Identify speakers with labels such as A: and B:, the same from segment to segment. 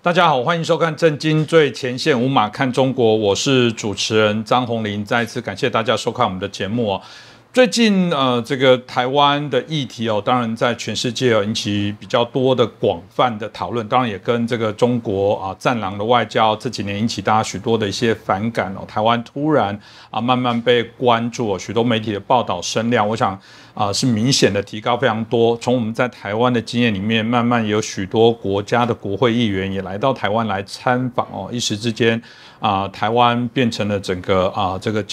A: 大家好，欢迎收看《震惊最前线》，无马看中国，我是主持人张宏林。再一次感谢大家收看我们的节目哦。最近这个台湾的议题哦，当然在全世界引起比较多的广泛的讨论，当然也跟这个中国战狼的外交这几年引起大家许多的一些反感哦。台湾突然慢慢被关注许多媒体的报道声量，我想是明显的提高非常多。从我们在台湾的经验里面，慢慢有许多国家的国会议员也来到台湾来参访哦，一时之间台湾变成了整个这个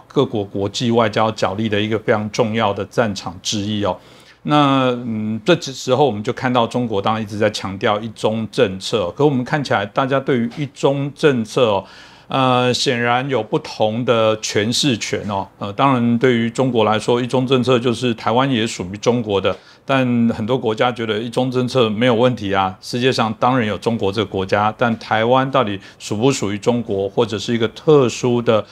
A: 各国国际外交角力的一个非常重要的战场之一哦。那这时候我们就看到中国当然一直在强调一中政策，可我们看起来大家对于一中政策显然有不同的诠释权哦。当然对于中国来说，一中政策就是台湾也属于中国的，但很多国家觉得一中政策没有问题啊。世界上当然有中国这个国家，但台湾到底属不属于中国，或者是一个特殊的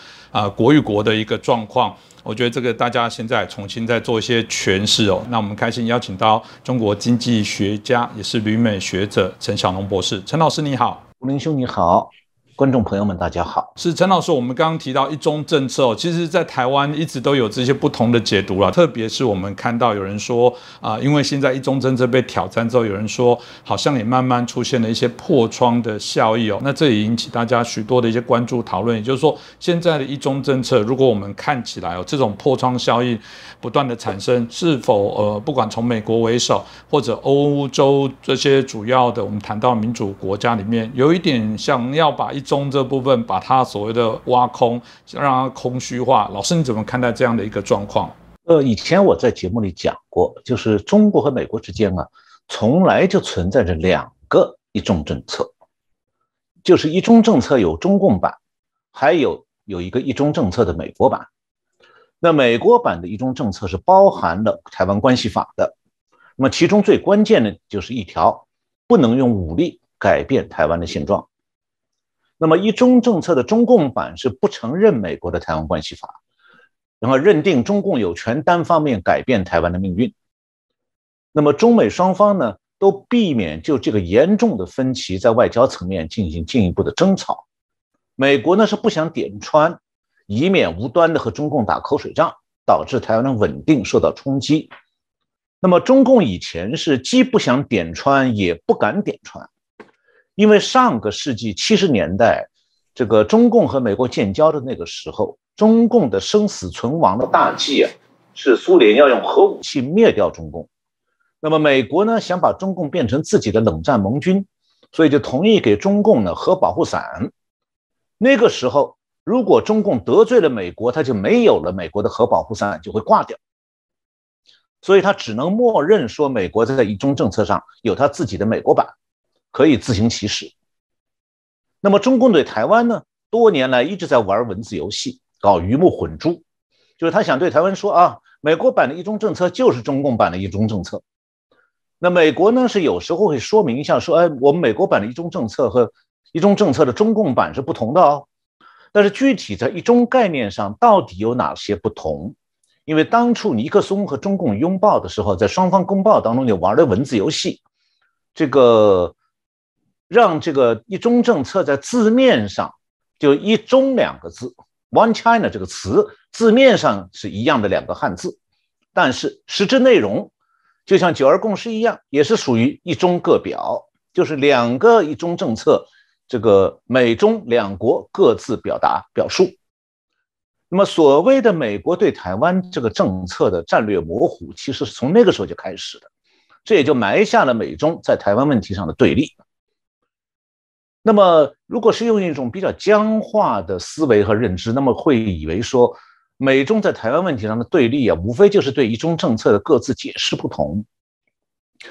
A: 国与国的一个状况？我觉得这个大家现在重新再做一些诠释哦。那我们开心邀请到中国经济学家，也是旅美学者陈小农博士。陈老师你好。
B: 吴林兄你好，观众朋友们大家好。
A: 是陈老师，我们刚刚提到一中政策哦，其实在台湾一直都有这些不同的解读啦。特别是我们看到有人说因为现在一中政策被挑战之后，有人说好像也慢慢出现了一些破窗的效益哦。那这也引起大家许多的一些关注讨论。也就是说，现在的一中政策，如果我们看起来这种破窗效应不断的产生，是否不管从美国为首，或者欧洲这些主要的我们谈到民主国家里面，有一点想要把一中这部分把它所谓的挖空，让它空虚化。老师你怎么看待这样的一个状况？
B: 以前我在节目里讲过，就是中国和美国之间从来就存在着两个一中政策，就是一中政策有中共版，还有一个一中政策的美国版。那美国版的一中政策是包含了台湾关系法的，那么其中最关键的就是一条，不能用武力改变台湾的现状。那么一中政策的中共版是不承认美国的台湾关系法，然后认定中共有权单方面改变台湾的命运。那么中美双方呢，都避免就这个严重的分歧在外交层面进行进一步的争吵。美国呢是不想点穿，以免无端的和中共打口水仗，导致台湾的稳定受到冲击。那么中共以前是既不想点穿，也不敢点穿。因为上个世纪70年代，这个中共和美国建交的那个时候，中共的生死存亡的大计是苏联要用核武器灭掉中共。那么美国呢，想把中共变成自己的冷战盟军，所以就同意给中共呢核保护伞。那个时候，如果中共得罪了美国，他就没有了美国的核保护伞，就会挂掉。所以他只能默认说美国在一中政策上有他自己的美国版，可以自行其使。那么中共对台湾呢，多年来一直在玩文字游戏，搞鱼目混珠，就是他想对台湾说美国版的一中政策就是中共版的一中政策。那美国呢是有时候会说明一下说，我们美国版的一中政策和一中政策的中共版是不同的哦。但是具体在一中概念上到底有哪些不同？因为当初尼克松和中共拥抱的时候，在双方公报当中就玩的文字游戏，这个让这个一中政策在字面上就一中两个字 One China 这个词字面上是一样的两个汉字，但是实质内容就像九二共识一样，也是属于一中各表，就是两个一中政策，这个美中两国各自表述。那么所谓的美国对台湾这个政策的战略模糊，其实是从那个时候就开始的，这也就埋下了美中在台湾问题上的对立。那么如果是用一种比较僵化的思维和认知，那么会以为说美中在台湾问题上的对立无非就是对一中政策的各自解释不同。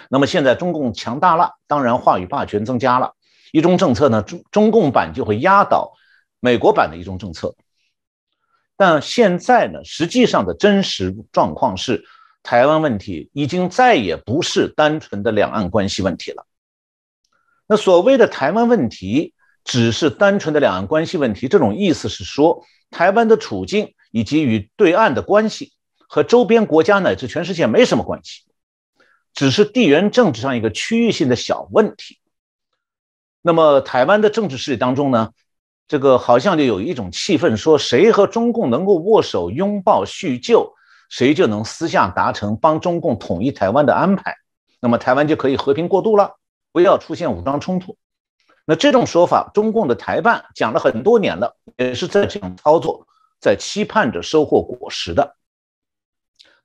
B: 那么现在中共强大了，当然话语霸权增加了，一中政策呢，中共版就会压倒美国版的一中政策。但现在呢，实际上的真实状况是，台湾问题已经再也不是单纯的两岸关系问题了。那所谓的台湾问题只是单纯的两岸关系问题，这种意思是说，台湾的处境以及与对岸的关系和周边国家乃至全世界没什么关系，只是地缘政治上一个区域性的小问题。那么台湾的政治势力当中呢，这个好像就有一种气氛，说谁和中共能够握手拥抱叙旧，谁就能私下达成帮中共统一台湾的安排，那么台湾就可以和平过渡了，不要出现武装冲突。那这种说法，中共的台办讲了很多年了，也是在这样操作，在期盼着收获果实的。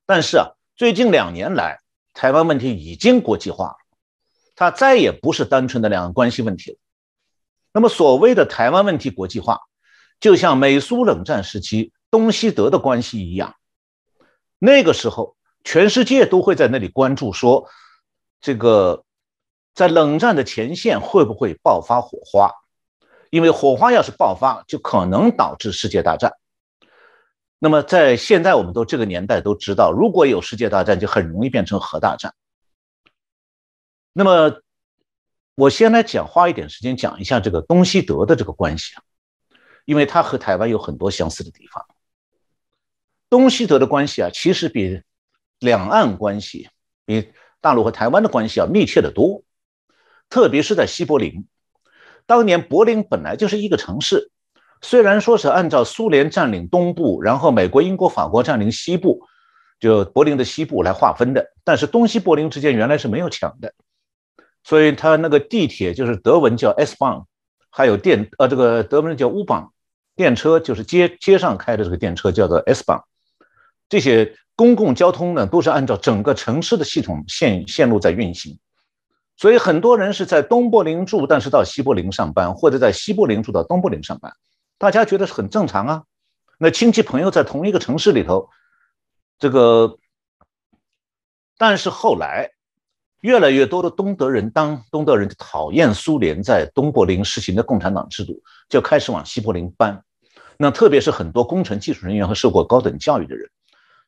B: 但是最近2年来，台湾问题已经国际化了，它再也不是单纯的两岸关系问题了。那么所谓的台湾问题国际化，就像美苏冷战时期东西德的关系一样，那个时候全世界都会在那里关注说，这个在冷战的前线会不会爆发火花？因为火花要是爆发，就可能导致世界大战。那么在现在我们都这个年代都知道，如果有世界大战，就很容易变成核大战。那么我先来花一点时间讲一下这个东西德的这个关系，因为它和台湾有很多相似的地方。东西德的关系其实比两岸关系，比大陆和台湾的关系要密切得多。特别是在西柏林，当年柏林本来就是一个城市，虽然说是按照苏联占领东部，然后美国、英国、法国占领西部，就柏林的西部来划分的，但是东西柏林之间原来是没有墙的，所以它那个地铁就是德文叫 S-Bahn， 还有这个德文叫 U-Bahn， 电车就是街上开的这个电车叫做 S-Bahn， 这些公共交通呢都是按照整个城市的系统线路在运行。所以很多人是在东柏林住，但是到西柏林上班，或者在西柏林住到东柏林上班，大家觉得是很正常啊。那亲戚朋友在同一个城市里头，但是后来越来越多的东德人讨厌苏联在东柏林实行的共产党制度，就开始往西柏林搬。那特别是很多工程技术人员和受过高等教育的人，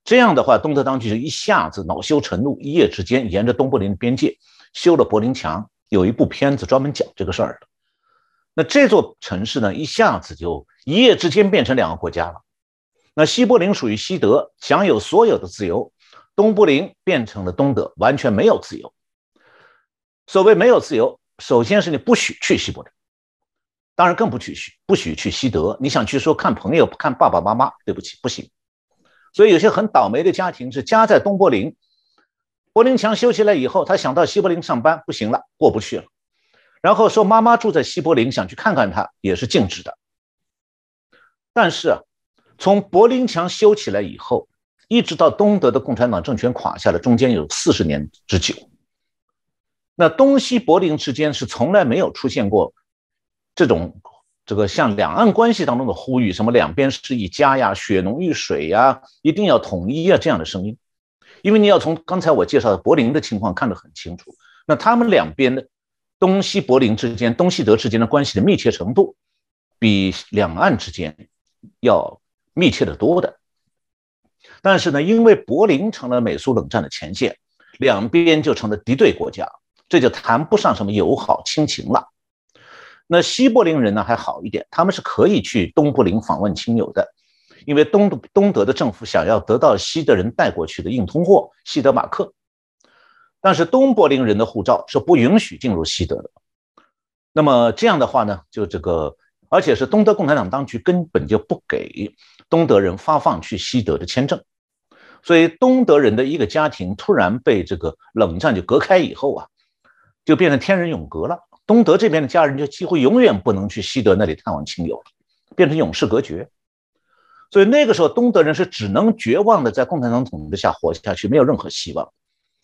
B: 这样的话，东德当局就一下子恼羞成怒，一夜之间沿着东柏林边界修了柏林墙，有一部片子专门讲这个事儿的。那这座城市呢，一下子就一夜之间变成2个国家了。那西柏林属于西德，享有所有的自由；东柏林变成了东德，完全没有自由。所谓没有自由，首先是你不许去西柏林，当然更不许去西德。你想去说看朋友、看爸爸妈妈，对不起，不行。所以有些很倒霉的家庭是家在东柏林，柏林墙修起来以后，他想到西柏林上班，不行了，过不去了。然后说妈妈住在西柏林，想去看看他，也是禁止的。但是从柏林墙修起来以后，一直到东德的共产党政权垮下来，中间有40年之久。那东西柏林之间是从来没有出现过这个像两岸关系当中的呼吁，什么两边是一家呀、血浓于水呀、一定要统一啊这样的声音。因为你要从刚才我介绍的柏林的情况看得很清楚，那他们两边的东西柏林之间、东西德之间的关系的密切程度，比两岸之间要密切得多的。但是呢，因为柏林成了美苏冷战的前线，两边就成了敌对国家，这就谈不上什么友好亲情了。那西柏林人呢还好一点，他们是可以去东柏林访问亲友的，因为东德的政府想要得到西德人带过去的硬通货西德马克，但是东柏林人的护照是不允许进入西德的。那么这样的话呢，而且是东德共产党当局根本就不给东德人发放去西德的签证，所以东德人的一个家庭突然被这个冷战就隔开以后就变成天人永隔了。东德这边的家人就几乎永远不能去西德那里探望亲友了，变成永世隔绝。所以那个时候东德人是只能绝望的在共产党统治下活下去，没有任何希望。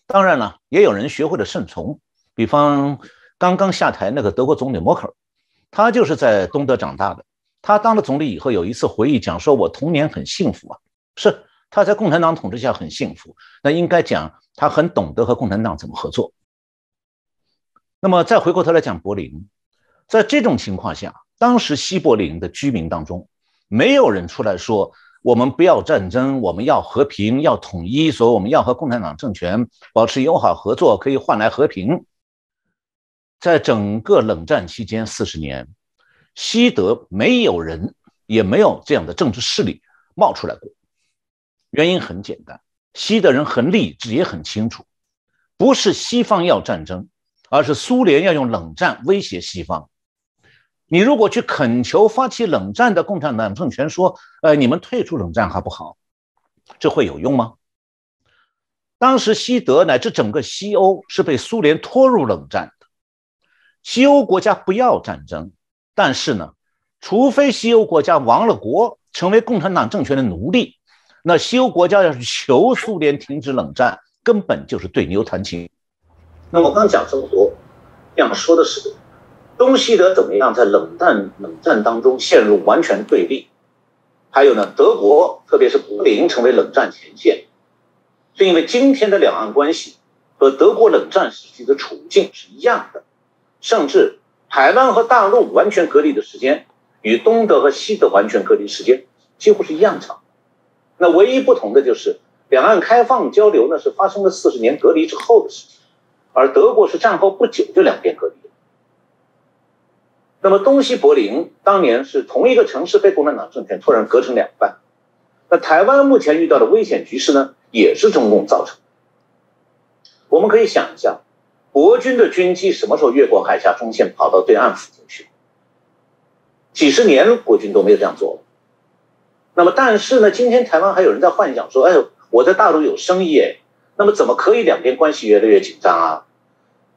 B: 当然了，也有人学会了顺从，比方刚刚下台那个德国总理默克尔，他就是在东德长大的。他当了总理以后，有一次回忆讲说，我童年很幸福是他在共产党统治下很幸福，那应该讲他很懂得和共产党怎么合作。那么再回过头来讲柏林，在这种情况下，当时西柏林的居民当中，没有人出来说我们不要战争，我们要和平，要统一，所以我们要和共产党政权保持友好合作，可以换来和平。在整个冷战期间40年，西德没有人也没有这样的政治势力冒出来过。原因很简单，西德人很理智也很清楚，不是西方要战争，而是苏联要用冷战威胁西方，你如果去恳求发起冷战的共产党政权说，你们退出冷战好不好？这会有用吗？当时西德乃至整个西欧是被苏联拖入冷战的，西欧国家不要战争，但是呢，除非西欧国家亡了国，成为共产党政权的奴隶，那西欧国家要是求苏联停止冷战，根本就是对牛弹琴。那我刚讲这么多，想说的是，东西德怎么样在冷战当中陷入完全对立？还有呢，德国特别是柏林成为冷战前线，是因为今天的两岸关系和德国冷战时期的处境是一样的，甚至台湾和大陆完全隔离的时间与东德和西德完全隔离时间几乎是一样长。那唯一不同的就是两岸开放交流呢是发生了40年隔离之后的事情，而德国是战后不久就两边隔离了。那么东西柏林当年是同一个城市被共产党政权突然隔成两半。那台湾目前遇到的危险局势呢，也是中共造成的。我们可以想一下，国军的军机什么时候越过海峡中线跑到对岸附近去？几十年国军都没有这样做了。那么但是呢，今天台湾还有人在幻想说，我在大陆有生意，那么怎么可以两边关系越来越紧张啊？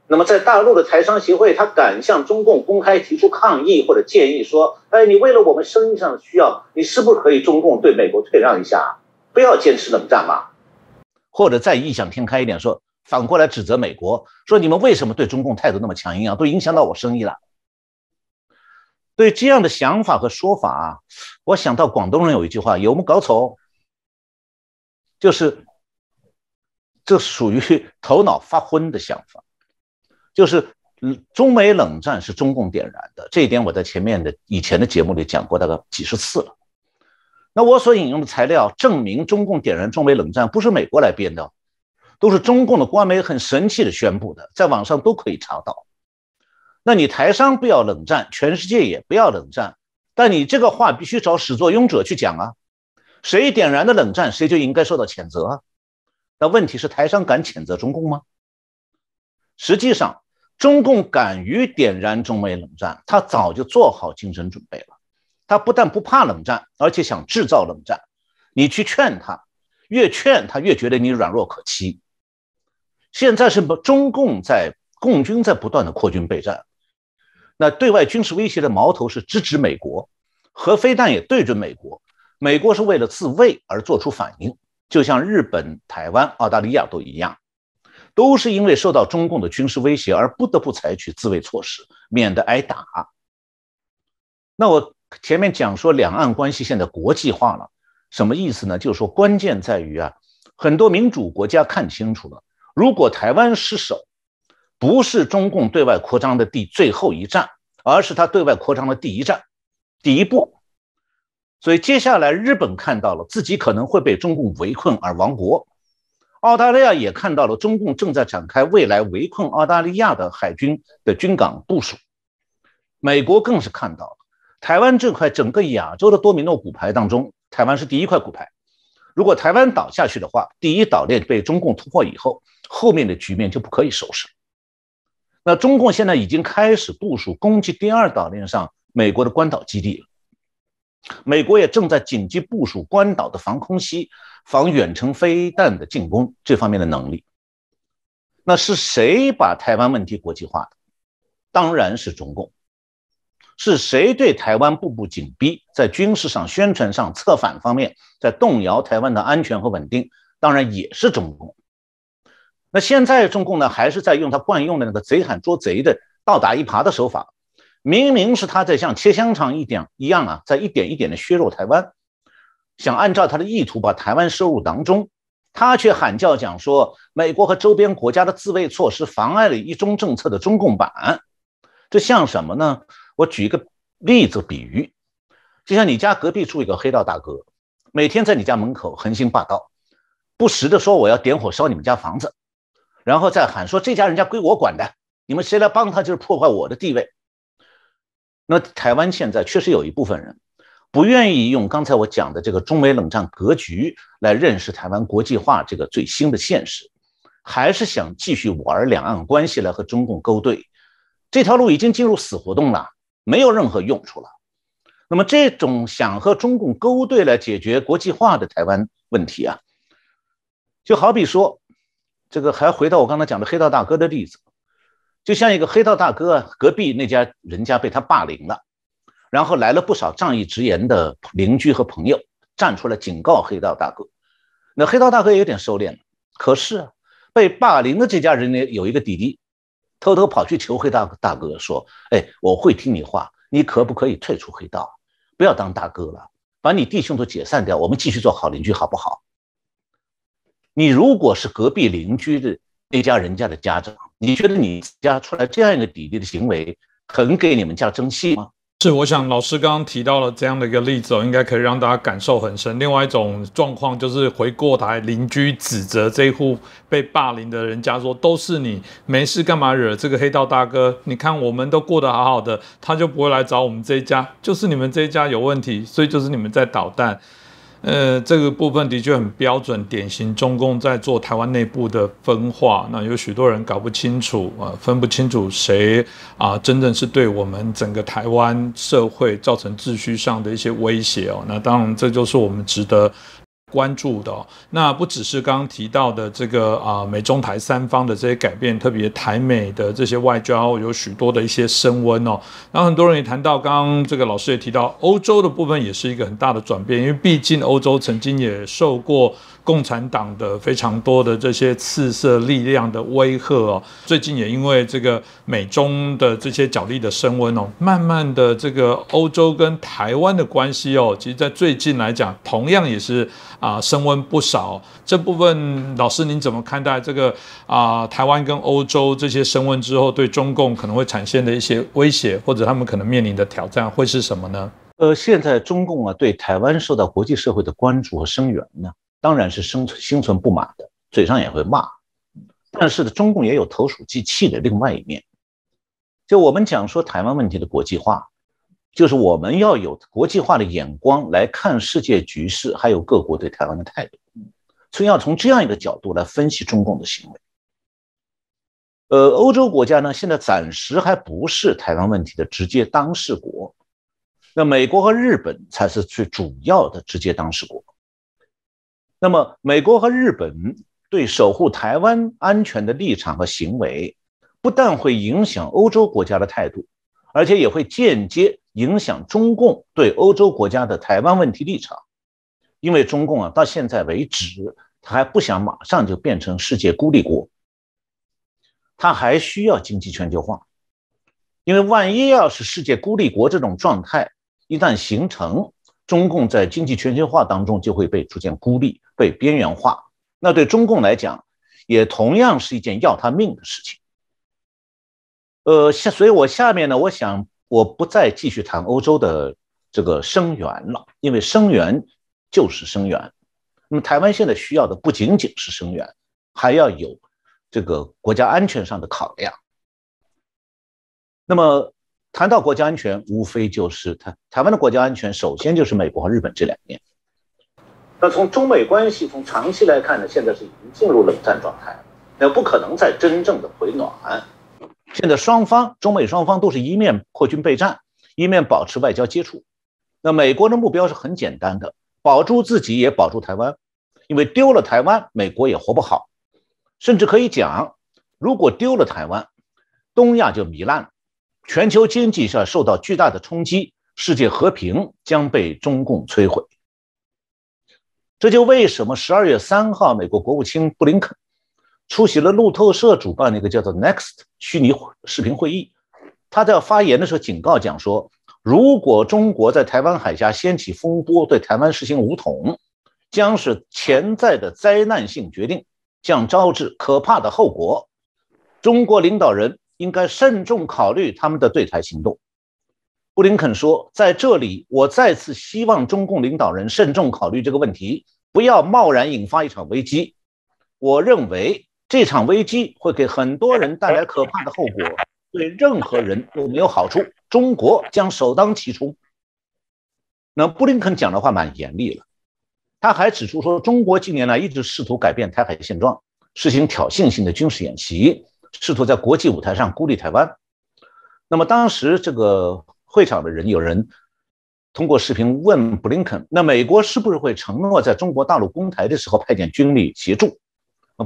B: 那么在大陆的台商协会，他敢向中共公开提出抗议或者建议说，你为了我们生意上的需要，你是不是可以中共对美国退让一下，不要坚持冷战嘛？或者再异想天开一点说，反过来指责美国，说你们为什么对中共态度那么强硬啊，都影响到我生意了。对这样的想法和说法啊，我想到广东人有一句话，有没有搞错？就是这属于头脑发昏的想法。就是中美冷战是中共点燃的，这一点我在以前的节目里讲过大概几十次了。那我所引用的材料证明中共点燃中美冷战不是美国来编的，都是中共的官媒很神气的宣布的，在网上都可以查到。那你台商不要冷战，全世界也不要冷战，但你这个话必须找始作俑者去讲啊，谁点燃的冷战，谁就应该受到谴责啊。那问题是台商敢谴责中共吗？实际上中共敢于点燃中美冷战，他早就做好精神准备了。他不但不怕冷战，而且想制造冷战。你去劝他，越劝他越觉得你软弱可欺。现在是共军在不断的扩军备战，那对外军事威胁的矛头是直指美国，核飞弹也对准美国。美国是为了自卫而做出反应，就像日本、台湾、澳大利亚都一样。都是因为受到中共的军事威胁而不得不采取自卫措施，免得挨打。那我前面讲说两岸关系现在国际化了，什么意思呢？就是说关键在于很多民主国家看清楚了，如果台湾失守，不是中共对外扩张的最后一战，而是他对外扩张的第一步。所以接下来日本看到了自己可能会被中共围困而亡国，澳大利亚也看到了中共正在展开未来围困澳大利亚的海军的军港部署，美国更是看到了台湾这块整个亚洲的多米诺骨牌当中，台湾是第一块骨牌。如果台湾倒下去的话，第一岛链被中共突破以后，后面的局面就不可以收拾。那中共现在已经开始部署攻击第二岛链上美国的关岛基地了。美国也正在紧急部署关岛的防空隙、防远程飞弹的进攻这方面的能力。那是谁把台湾问题国际化的？当然是中共。是谁对台湾步步紧逼，在军事上、宣传上、策反方面，在动摇台湾的安全和稳定？当然也是中共。那现在中共呢，还是在用他惯用的那个贼喊捉贼的倒打一耙的手法。明明是他在像切香肠一样在一点一点的削弱台湾，想按照他的意图把台湾收入囊中，他却喊叫讲说美国和周边国家的自卫措施妨碍了一中政策的中共版。这像什么呢？我举一个例子比喻，就像你家隔壁住一个黑道大哥，每天在你家门口横行霸道，不时的说我要点火烧你们家房子，然后再喊说这家人家归我管的，你们谁来帮他就是破坏我的地位。那台湾现在确实有一部分人不愿意用刚才我讲的这个中美冷战格局来认识台湾国际化这个最新的现实，还是想继续玩两岸关系来和中共勾兑。这条路已经进入死胡同了，没有任何用处了。那么这种想和中共勾兑来解决国际化的台湾问题啊，就好比说，这个还回到我刚才讲的黑道大哥的例子，就像一个黑道大哥啊，隔壁那家人家被他霸凌了，然后来了不少仗义直言的邻居和朋友站出来警告黑道大哥，那黑道大哥也有点收敛了，可是啊，被霸凌的这家人呢，有一个弟弟偷偷跑去求黑道大哥说，哎，我会听你话，你可不可以退出黑道，不要当大哥了，把你弟兄都解散掉，我们继续做好邻居好不好？你如果是隔壁邻居的那家人家的家长，你觉得你家出来这样一个弟弟的行为很给你们家争气吗？
A: 是，我想老师刚刚提到了这样的一个例子应该可以让大家感受很深。另外一种状况就是回过头来，邻居指责这一户被霸凌的人家说，都是你没事干嘛惹这个黑道大哥？你看我们都过得好好的，他就不会来找我们这一家，就是你们这一家有问题，所以就是你们在捣蛋。这个部分的确很标准，典型中共在做台湾内部的分化。那有许多人搞不清楚分不清楚谁真正是对我们整个台湾社会造成秩序上的一些威胁哦。那当然，这就是我们值得关注的那不只是刚刚提到的这个美中台三方的这些改变，特别台美的这些外交有许多的一些升温哦。然后很多人也谈到，刚刚这个老师也提到，欧洲的部分也是一个很大的转变，因为毕竟欧洲曾经也受过共产党的非常多的这些次色力量的威吓哦。最近也因为这个美中的这些角力的升温哦，慢慢的这个欧洲跟台湾的关系哦，其实在最近来讲，同样也是升温不少。这部分老师您怎么看待这个台湾跟欧洲这些升温之后，对中共可能会产生的一些威胁，或者他们可能面临的挑战会是什么呢？
B: 现在中共对台湾受到国际社会的关注和声援呢，当然是心存不满的，嘴上也会骂。但是呢，中共也有投鼠忌器的另外一面。就我们讲说台湾问题的国际化，就是我们要有国际化的眼光来看世界局势，还有各国对台湾的态度，所以要从这样一个角度来分析中共的行为。欧洲国家呢，现在暂时还不是台湾问题的直接当事国，那美国和日本才是最主要的直接当事国。那么美国和日本对守护台湾安全的立场和行为，不但会影响欧洲国家的态度，而且也会间接影响中共对欧洲国家的台湾问题立场。因为中共到现在为止，他还不想马上就变成世界孤立国，他还需要经济全球化。因为万一要是世界孤立国这种状态一旦形成，中共在经济全球化当中就会被逐渐孤立，被边缘化。那对中共来讲，也同样是一件要他命的事情。所以我下面呢，我想我不再继续谈欧洲的这个声援了，因为声援就是声援。那么台湾现在需要的不仅仅是声援，还要有这个国家安全上的考量。那么谈到国家安全，无非就是台湾的国家安全，首先就是美国和日本这两面。那从中美关系从长期来看呢，现在是已经进入冷战状态，那不可能再真正的回暖。现在中美双方都是一面扩军备战，一面保持外交接触。那美国的目标是很简单的，保住自己也保住台湾，因为丢了台湾，美国也活不好。甚至可以讲，如果丢了台湾，东亚就糜烂，全球经济上受到巨大的冲击，世界和平将被中共摧毁。这就为什么12月3号美国国务卿布林肯出席了路透社主办那个叫做 Next 虚拟视频会议，他在发言的时候警告讲说，如果中国在台湾海峡掀起风波，对台湾实行武统，将是潜在的灾难性决定，将招致可怕的后果。中国领导人应该慎重考虑他们的对台行动。布林肯说，在这里我再次希望中共领导人慎重考虑这个问题，不要贸然引发一场危机。我认为这场危机会给很多人带来可怕的后果，对任何人都没有好处，中国将首当其冲。那布林肯讲的话蛮严厉了，他还指出说，中国近年来一直试图改变台海现状，实行挑衅性的军事演习，试图在国际舞台上孤立台湾。那么当时这个会场的人有人通过视频问布林肯，那美国是不是会承诺在中国大陆攻台的时候派遣军力协助？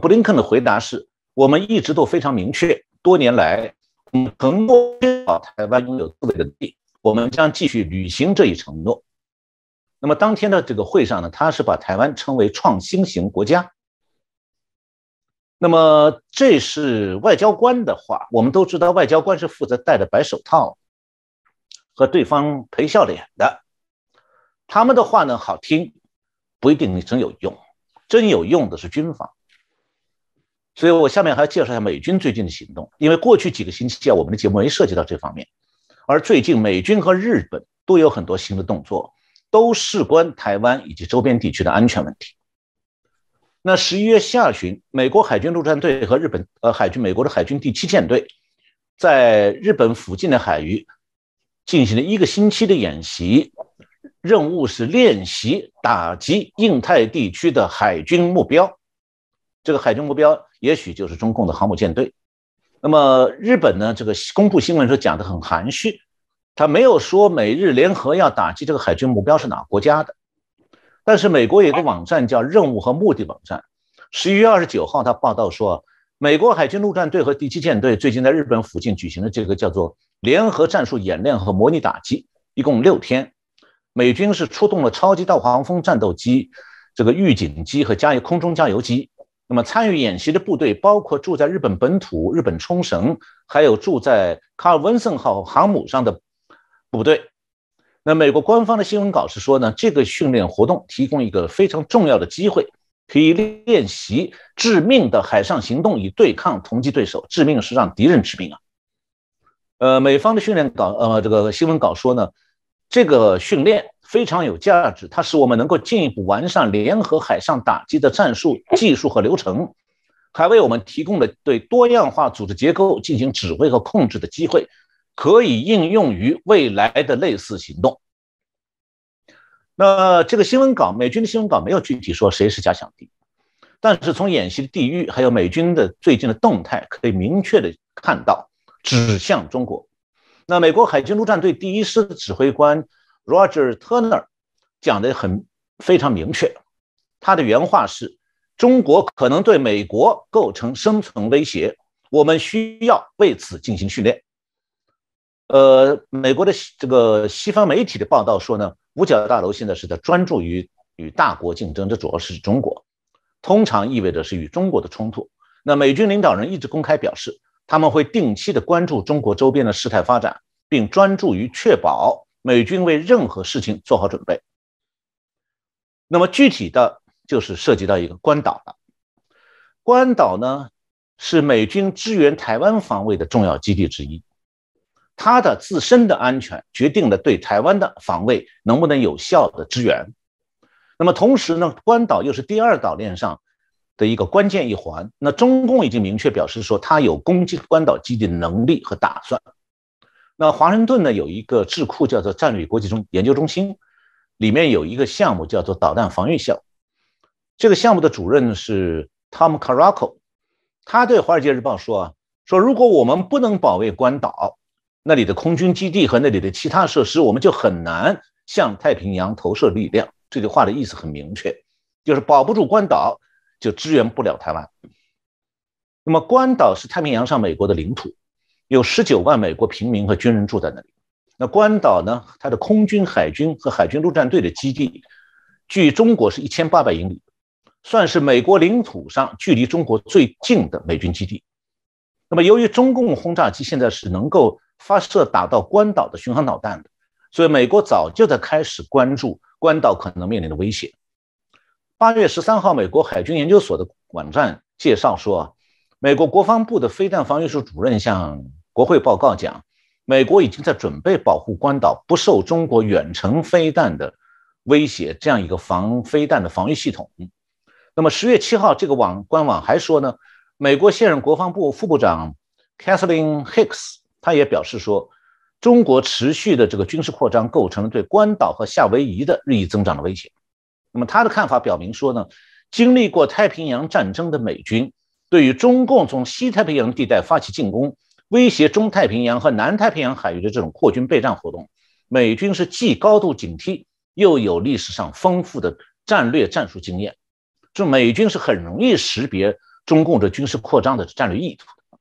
B: 布林肯的回答是：我们一直都非常明确，多年来我们承诺确保台湾拥有自卫的能力，我们将继续履行这一承诺。那么当天的这个会上呢，他是把台湾称为创新型国家。那么这是外交官的话，我们都知道外交官是负责戴着白手套和对方陪笑脸的，他们的话呢好听，不一定真有用，真有用的是军方。所以我下面还要介绍一下美军最近的行动，因为过去几个星期我们的节目没涉及到这方面，而最近美军和日本都有很多新的动作，都事关台湾以及周边地区的安全问题。那11月下旬，美国海军陆战队和美国的海军第7舰队在日本附近的海域进行了1个星期的演习，任务是练习打击印太地区的海军目标。这个海军目标也许就是中共的航母舰队。那么日本呢，这个公布新闻时讲得很含蓄，他没有说美日联合要打击这个海军目标是哪个国家的。但是美国有一个网站叫任务和目的网站，11月29号他报道说，美国海军陆战队和第7舰队最近在日本附近举行了这个叫做联合战术演练和模拟打击，一共6天。美军是出动了超级大黄蜂战斗机、这个预警机和空中加油机。那么参与演习的部队包括住在日本本土、日本冲绳，还有住在卡尔文森号航母上的部队。那美国官方的新闻稿是说呢，这个训练活动提供一个非常重要的机会，可以练习致命的海上行动以对抗同级对手。致命是让敌人致命啊。美方的训练稿，这个新闻稿说呢，这个训练非常有价值，它使我们能够进一步完善联合海上打击的战术、技术和流程，还为我们提供了对多样化组织结构进行指挥和控制的机会，可以应用于未来的类似行动。那这个新闻稿，美军的新闻稿没有具体说谁是假想敌，但是从演习的地域还有美军的最近的动态，可以明确的看到指向中国。那美国海军陆战队第1师的指挥官 Roger Turner 讲得非常明确，他的原话是：中国可能对美国构成生存威胁，我们需要为此进行训练。美国的这个西方媒体的报道说呢，五角大楼现在是在专注于与大国竞争，这主要是中国，通常意味着是与中国的冲突。那美军领导人一直公开表示，他们会定期的关注中国周边的事态发展，并专注于确保美军为任何事情做好准备。那么具体的就是涉及到一个关岛了。关岛呢，是美军支援台湾防卫的重要基地之一，它的自身的安全决定了对台湾的防卫能不能有效的支援。那么同时呢，关岛又是第2岛链上的一个关键一环。那中共已经明确表示说，它有攻击关岛基地的能力和打算。那华盛顿呢，有一个智库叫做战略国际研究中心，里面有一个项目叫做导弹防御项目。这个项目的主任是 Tom Caraco， 他对《华尔街日报》说如果我们不能保卫关岛，那里的空军基地和那里的其他设施，我们就很难向太平洋投射力量。这句话的意思很明确，就是保不住关岛，就支援不了台湾。那么关岛是太平洋上美国的领土，有19万美国平民和军人住在那里。那关岛呢，它的空军、海军和海军陆战队的基地距中国是1800英里，算是美国领土上距离中国最近的美军基地。那么由于中共轰炸机现在是能够发射打到关岛的巡航导弹的，所以美国早就在开始关注关岛可能面临的威胁。8月13号，美国海军研究所的网站介绍说，美国国防部的飞弹防御署主任向国会报告讲，美国已经在准备保护关岛不受中国远程飞弹的威胁，这样一个防飞弹的防御系统。那么10月7号，这个官网还说呢，美国现任国防部副部长 Kathleen Hicks 他也表示说，中国持续的这个军事扩张构成了对关岛和夏威夷的日益增长的威胁。那么他的看法表明说呢，经历过太平洋战争的美军对于中共从西太平洋地带发起进攻，威胁中太平洋和南太平洋海域的这种扩军备战活动，美军是既高度警惕，又有历史上丰富的战略战术经验，就美军是很容易识别中共的军事扩张的战略意图的。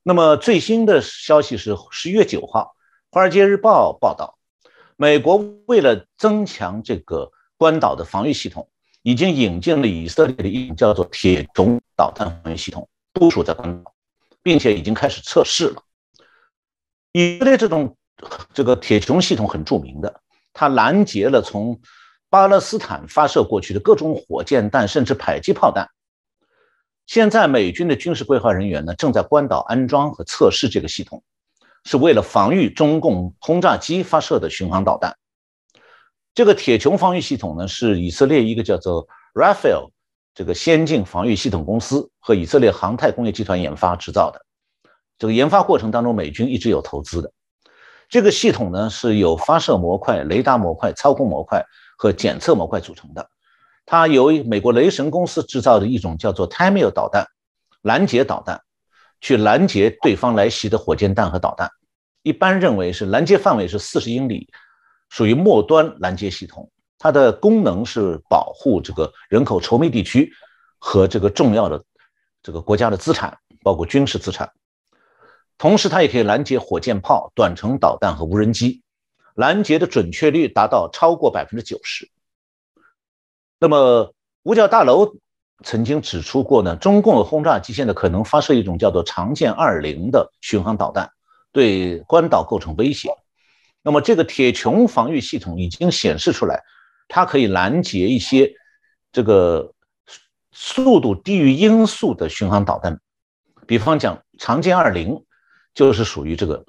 B: 那么最新的消息是11月9号，《华尔街日报》报道，美国为了增强这个关岛的防御系统，已经引进了以色列的一种叫做铁穹导弹防御系统，部署在关岛，并且已经开始测试了。以色列这个铁穹系统很著名的，它拦截了从巴勒斯坦发射过去的各种火箭弹，甚至迫击炮弹。现在美军的军事规划人员呢，正在关岛安装和测试这个系统，是为了防御中共轰炸机发射的巡航导弹。这个铁穹防御系统呢，是以色列一个叫做 Rafael 这个先进防御系统公司和以色列航太工业集团研发制造的。这个研发过程当中，美军一直有投资的。这个系统呢，是由发射模块、雷达模块、操控模块和检测模块组成的。它由美国雷神公司制造的一种叫做 Tamil 导弹拦截导弹，去拦截对方来袭的火箭弹和导弹。一般认为是拦截范围是40英里，属于末端拦截系统。它的功能是保护这个人口稠密地区和这个重要的这个国家的资产，包括军事资产。同时，它也可以拦截火箭炮、短程导弹和无人机，拦截的准确率达到超过90%。那么五角大楼曾经指出过呢，中共的轰炸机现在可能发射一种叫做长剑20的巡航导弹，对关岛构成威胁。那么这个铁穹防御系统已经显示出来，它可以拦截一些这个速度低于音速的巡航导弹，比方讲长剑20就是属于这个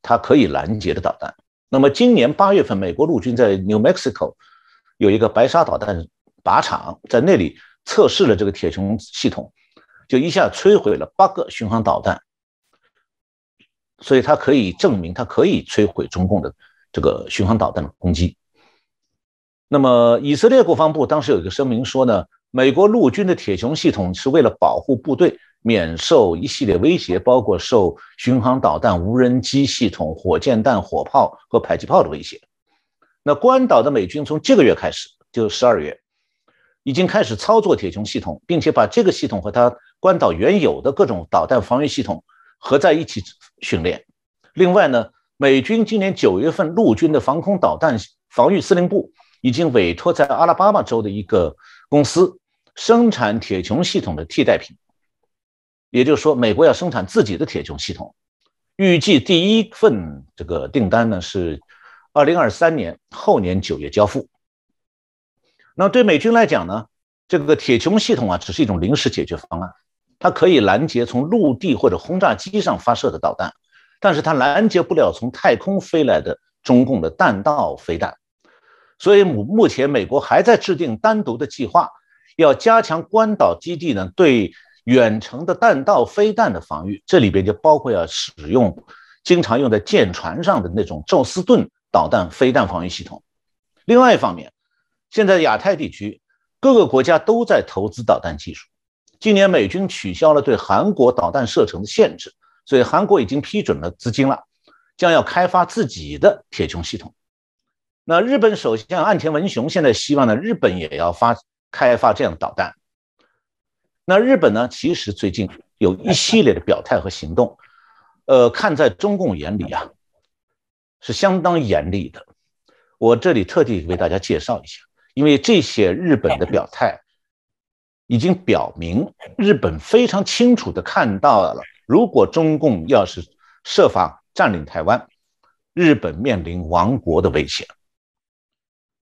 B: 它可以拦截的导弹。那么今年8月份，美国陆军在 New Mexico 有一个白沙导弹靶场，在那里测试了这个铁穹系统，就一下摧毁了8个巡航导弹，所以它可以证明它可以摧毁中共的这个巡航导弹的攻击。那么以色列国防部当时有一个声明说呢，美国陆军的铁穹系统是为了保护部队免受一系列威胁，包括受巡航导弹、无人机系统、火箭弹、火炮和迫击炮的威胁。那关岛的美军从这个月开始，就12月，已经开始操作铁穹系统，并且把这个系统和它关岛原有的各种导弹防御系统合在一起训练。另外呢，美军今年9月份陆军的防空导弹防御司令部已经委托在阿拉巴马州的一个公司生产铁穹系统的替代品，也就是说，美国要生产自己的铁穹系统。预计第一份这个订单呢是2023年后年9月交付。那对美军来讲呢，这个铁穹系统啊，只是一种临时解决方案，它可以拦截从陆地或者轰炸机上发射的导弹，但是它拦截不了从太空飞来的中共的弹道飞弹。所以目前美国还在制定单独的计划，要加强关岛基地呢对远程的弹道飞弹的防御，这里边就包括要使用经常用在舰船上的那种宙斯盾导弹飞弹防御系统。另外一方面，现在亚太地区各个国家都在投资导弹技术。今年美军取消了对韩国导弹射程的限制，所以韩国已经批准了资金了，将要开发自己的铁穹系统。那日本首相岸田文雄现在希望呢，日本也要开发这样的导弹。那日本呢，其实最近有一系列的表态和行动，看在中共眼里啊，是相当严厉的。我这里特地为大家介绍一下，因为这些日本的表态已经表明，日本非常清楚地看到了，如果中共要是设法占领台湾，日本面临亡国的危险。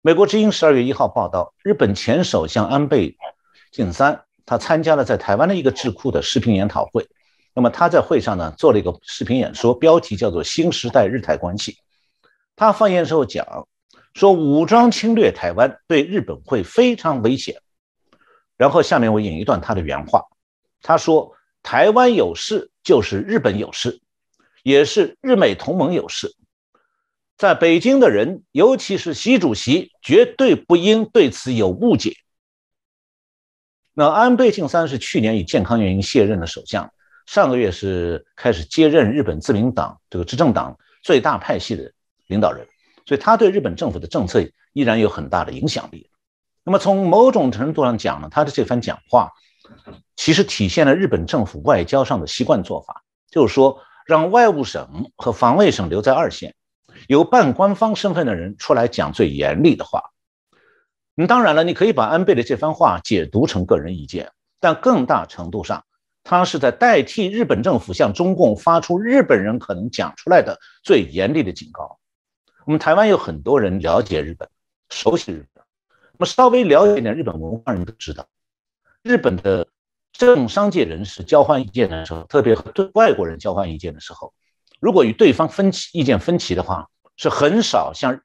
B: 美国之音12月1号报道，日本前首相安倍晋三他参加了在台湾的一个智库的视频研讨会。那么他在会上呢做了一个视频演说，标题叫做新时代日台关系。他发言时候讲说，武装侵略台湾对日本会非常危险。然后下面我引一段他的原话，他说，台湾有事就是日本有事，也是日美同盟有事。在北京的人，尤其是习主席，绝对不应对此有误解。那安倍晋三是去年以健康原因卸任的首相，上个月是开始接任日本自民党这个执政党最大派系的领导人，所以他对日本政府的政策依然有很大的影响力。那么从某种程度上讲呢，他的这番讲话其实体现了日本政府外交上的习惯做法，就是说让外务省和防卫省留在二线，由半官方身份的人出来讲最严厉的话。当然了，你可以把安倍的这番话解读成个人意见，但更大程度上他是在代替日本政府向中共发出日本人可能讲出来的最严厉的警告。我们台湾有很多人了解日本，熟悉日本，那么稍微了解一点日本文化人都知道，日本的政商界人士交换意见的时候，特别和对外国人交换意见的时候，如果与对方意见分歧的话，是很少像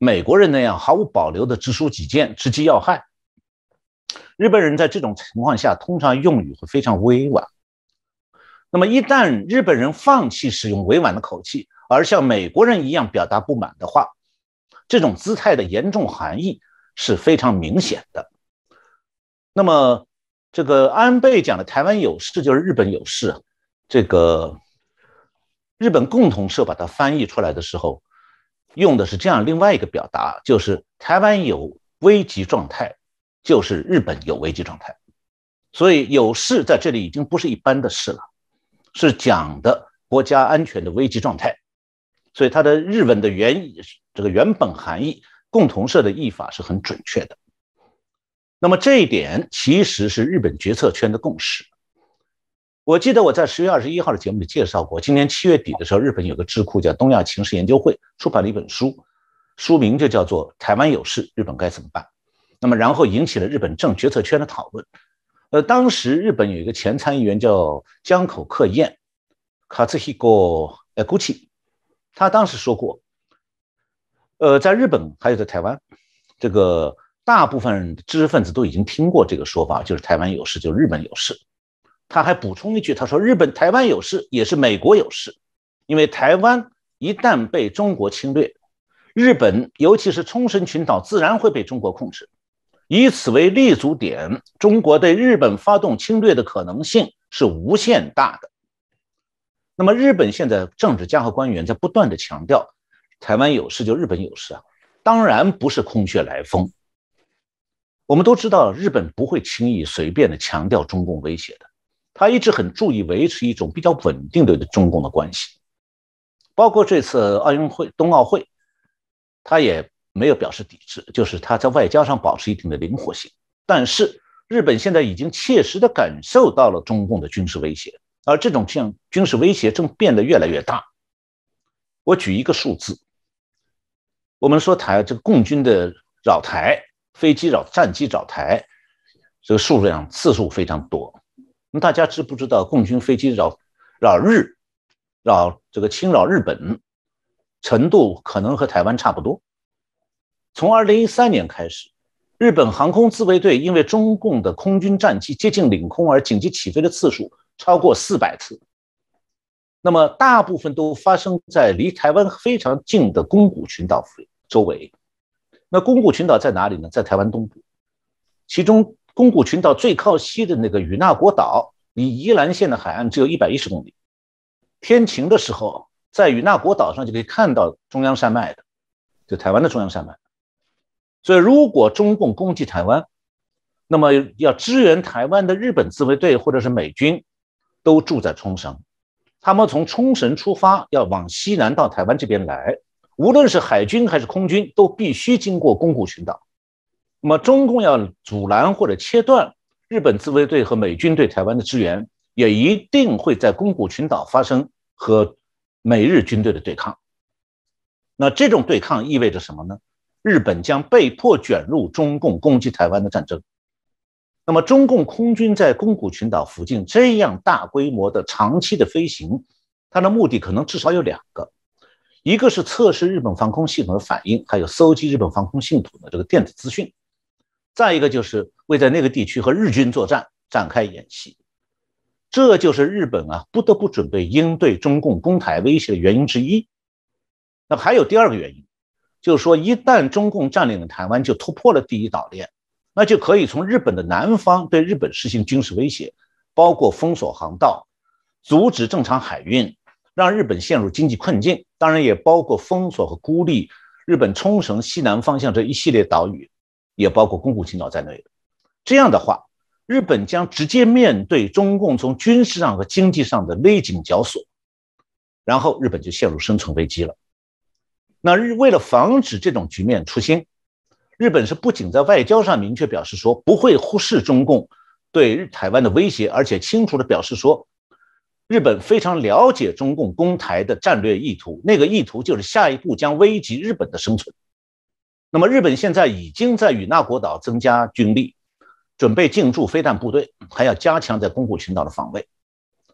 B: 美国人那样毫无保留的直抒己见、直击要害。日本人在这种情况下通常用语会非常委婉。那么一旦日本人放弃使用委婉的口气，而像美国人一样表达不满的话，这种姿态的严重含义是非常明显的。那么这个安倍讲的台湾有事就是日本有事，这个日本共同社把它翻译出来的时候，用的是这样另外一个表达，就是台湾有危急状态，就是日本有危机状态。所以有事在这里已经不是一般的事了，是讲的国家安全的危机状态。所以它的日文的原本含义，共同社的译法是很准确的。那么这一点其实是日本决策圈的共识。我记得我在10月21号的节目里介绍过，今年7月底的时候，日本有个智库叫东亚情势研究会出版了一本书，书名就叫做《台湾有事，日本该怎么办》。那么然后引起了日本政决策圈的讨论。当时日本有一个前参议员叫江口克彦 Katsuhiko Eguchi， 他当时说过，在日本还有在台湾，这个大部分知识分子都已经听过这个说法，就是台湾有事，就是日本有事。他还补充一句，他说台湾有事也是美国有事，因为台湾一旦被中国侵略，日本尤其是冲绳群岛自然会被中国控制，以此为立足点，中国对日本发动侵略的可能性是无限大的。那么日本现在政治家和官员在不断的强调台湾有事就日本有事啊，当然不是空穴来风。我们都知道日本不会轻易随便的强调中共威胁的，他一直很注意维持一种比较稳定的中共的关系。包括这次奥运会、冬奥会，他也没有表示抵制，就是他在外交上保持一定的灵活性。但是日本现在已经切实的感受到了中共的军事威胁，而这种军事威胁正变得越来越大。我举一个数字，我们说这个共军的扰台、飞机战机扰台，这个数量次数非常多。那大家知不知道共军飞机侵扰日本程度可能和台湾差不多？从2013年开始，日本航空自卫队因为中共的空军战机接近领空而紧急起飞的次数超过400次，那么大部分都发生在离台湾非常近的宫古群岛周围。那宫古群岛在哪里呢？在台湾东部，其中宫古群岛最靠西的那个与那国岛离宜兰县的海岸只有110公里，天晴的时候在与那国岛上就可以看到中央山脉的，就台湾的中央山脉。所以如果中共攻击台湾，那么要支援台湾的日本自卫队或者是美军都住在冲绳，他们从冲绳出发要往西南到台湾这边来，无论是海军还是空军都必须经过宫古群岛。那么中共要阻拦或者切断日本自卫队和美军对台湾的支援，也一定会在宫古群岛发生和美日军队的对抗。那这种对抗意味着什么呢？日本将被迫卷入中共攻击台湾的战争。那么中共空军在宫古群岛附近这样大规模的长期的飞行，它的目的可能至少有2个，一个是测试日本防空系统的反应，还有搜集日本防空系统的这个电子资讯，再一个就是为在那个地区和日军作战展开演习。这就是日本不得不准备应对中共攻台威胁的原因之一。那还有第2个原因，就是说一旦中共占领了台湾，就突破了第一岛链，那就可以从日本的南方对日本实行军事威胁，包括封锁航道、阻止正常海运，让日本陷入经济困境，当然也包括封锁和孤立日本冲绳西南方向这一系列岛屿，也包括宫古群岛在内的。这样的话，日本将直接面对中共从军事上和经济上的勒紧绞索，然后日本就陷入生存危机了。那为了防止这种局面出现，日本是不仅在外交上明确表示说不会忽视中共对台湾的威胁，而且清楚地表示说，日本非常了解中共攻台的战略意图，那个意图就是下一步将危及日本的生存。那么日本现在已经在与那国岛增加军力，准备进驻飞弹部队，还要加强在宫古群岛的防卫。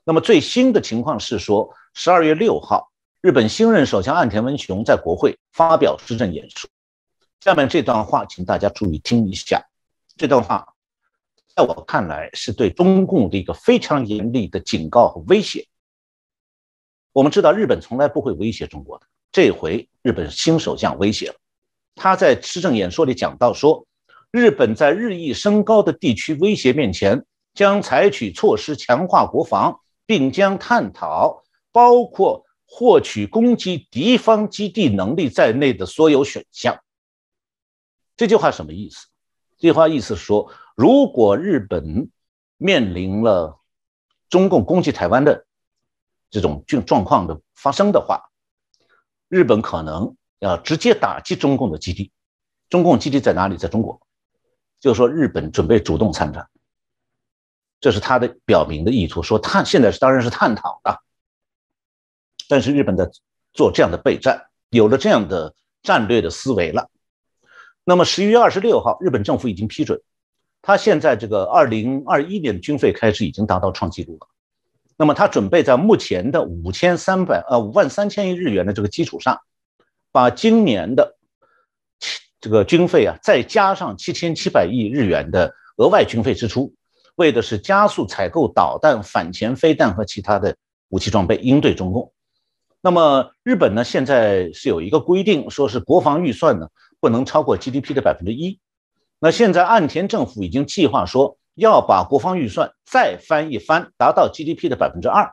B: 那么最新的情况是说，12月6号，日本新任首相岸田文雄在国会发表施政演说。下面这段话，请大家注意听一下。这段话在我看来是对中共的一个非常严厉的警告和威胁。我们知道日本从来不会威胁中国的，这回日本新首相威胁了。他在施政演说里讲到说，日本在日益升高的地区威胁面前，将采取措施强化国防，并将探讨包括获取攻击敌方基地能力在内的所有选项。这句话什么意思？这句话意思是说，如果日本面临了中共攻击台湾的这种状况的发生的话，日本可能要直接打击中共的基地。中共基地在哪里？在中国。就是说日本准备主动参战，这是他的表明的意图，说他现在当然是探讨的，但是日本在做这样的备战，有了这样的战略的思维了。那么11月26号，日本政府已经批准，他现在这个2021年的军费开支已经达到创纪录了。那么他准备在目前的53000亿日元的这个基础上，把今年的这个军费再加上7700亿日元的额外军费支出，为的是加速采购导弹、反潜飞弹和其他的武器装备，应对中共。那么日本呢，现在是有一个规定，说是国防预算呢不能超过 GDP 的1%。那现在岸田政府已经计划说要把国防预算再翻一番，达到 GDP 的2%。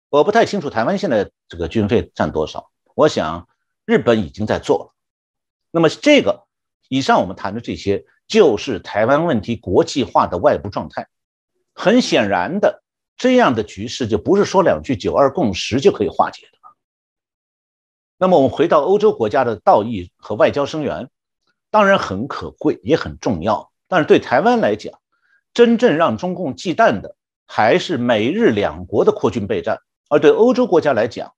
B: 我不太清楚台湾现在这个军费占多少，我想日本已经在做了。那么这个以上我们谈的这些，就是台湾问题国际化的外部状态。很显然的，这样的局势就不是说两句9·2共识就可以化解的。那么我们回到欧洲国家的道义和外交声援，当然很可贵，也很重要。但是对台湾来讲，真正让中共忌惮的还是美日两国的扩军备战。而对欧洲国家来讲，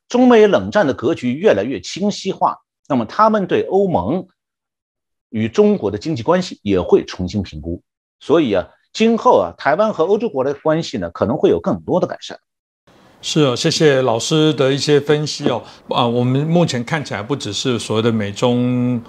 B: 中美冷战的格局越来越清晰化，那么他们对欧盟与中国的经济关系也会重新评估。所以今后台湾和欧洲国的关系呢，可能会有更多的改善。
A: 是谢谢老师的一些分析我们目前看起来不只是所谓的美中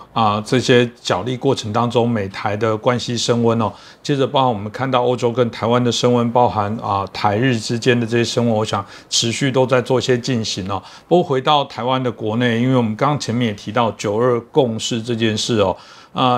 A: 这些角力过程当中美台的关系升温接着包含我们看到欧洲跟台湾的升温，包含台日之间的这些升温，我想持续都在做一些进行不过回到台湾的国内，因为我们刚刚前面也提到9·2共识这件事